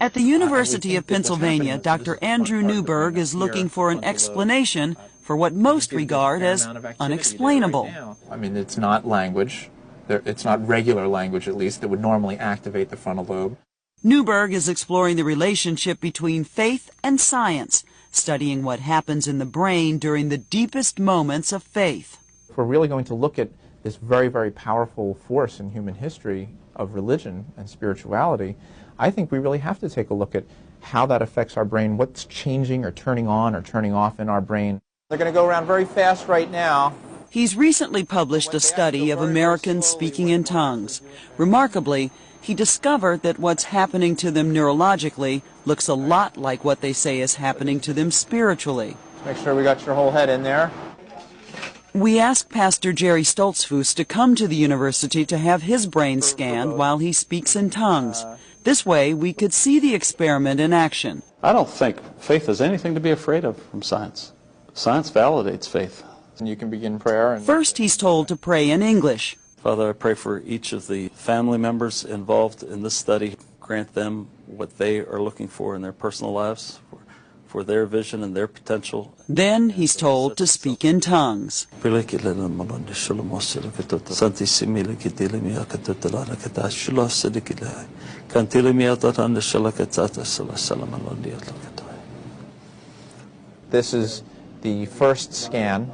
At the University of Pennsylvania, Dr. Andrew Newberg is looking for an explanation for what most regard as unexplainable. I mean, it's not language. It's not regular language, at least, that would normally activate the frontal lobe. Newberg is exploring the relationship between faith and science, studying what happens in the brain during the deepest moments of faith. If we're really going to look at this very, very powerful force in human history of religion and spirituality, I think we really have to take a look at how that affects our brain, what's changing or turning on or turning off in our brain. They're going to go around very fast right now. He's recently published a study of Americans speaking in tongues. Remarkably, he discovered that what's happening to them neurologically looks a lot like what they say is happening to them spiritually. Make sure we got your whole head in there. We asked Pastor Jerry Stoltzfus to come to the university to have his brain scanned while he speaks in tongues. This way, we could see the experiment in action. I don't think faith is anything to be afraid of from science. Science validates faith. And you can begin prayer. First, he's told to pray in English. Father, I pray for each of the family members involved in this study. Grant them what they are looking for in their personal lives, for their vision and their potential. Then he's told to speak in tongues. This is the first scan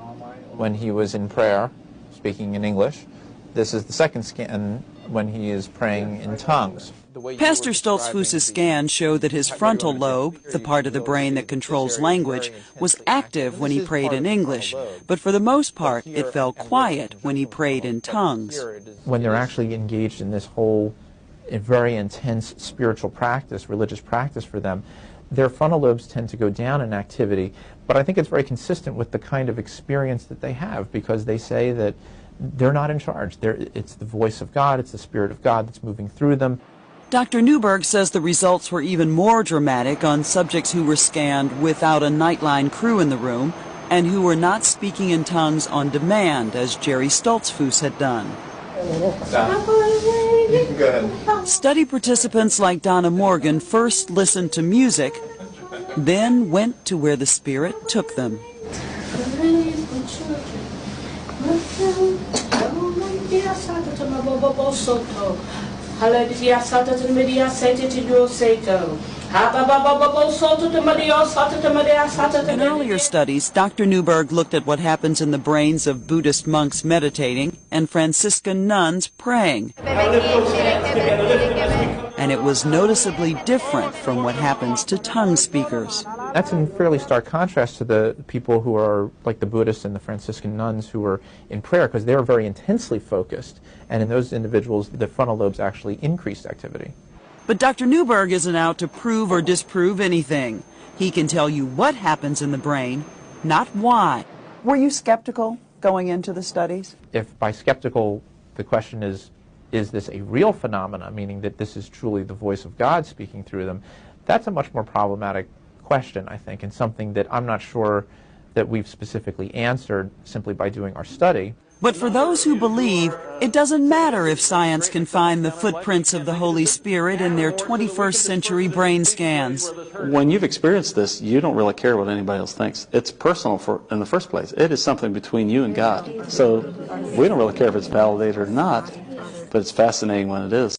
when he was in prayer, speaking in English. This is the second scan when he is praying in tongues. Pastor Stoltzfus' scan showed that his frontal lobe, the part of the brain that controls language, was active when he prayed in English, but for the most part it fell quiet when he prayed in tongues. When they're actually engaged in this whole very intense spiritual practice, religious practice for them, their frontal lobes tend to go down in activity, but I think it's very consistent with the kind of experience that they have, because they say that they're not in charge. It's the voice of God, it's the Spirit of God that's moving through them. Dr. Newberg says the results were even more dramatic on subjects who were scanned without a Nightline crew in the room and who were not speaking in tongues on demand, as Jerry Stoltzfus had done. You can go ahead. Study participants like Donna Morgan first listened to music, then went to where the Spirit took them. In earlier studies, Dr. Newberg looked at what happens in the brains of Buddhist monks meditating and Franciscan nuns praying. And it was noticeably different from what happens to tongue speakers. That's in fairly stark contrast to the people who are like the Buddhists and the Franciscan nuns who are in prayer, because they're very intensely focused, and in those individuals the frontal lobes actually increased activity. But Dr. Newberg isn't out to prove or disprove anything. He can tell you what happens in the brain, not why. Were you skeptical going into the studies? If by skeptical the question is this a real phenomena, meaning that this is truly the voice of God speaking through them, that's a much more problematic question, I think, and something that I'm not sure that we've specifically answered simply by doing our study. But for those who believe, it doesn't matter if science can find the footprints of the Holy Spirit in their 21st century brain scans. When you've experienced this, you don't really care what anybody else thinks. It's personal in the first place. It is something between you and God. So we don't really care if it's validated or not, but it's fascinating when it is.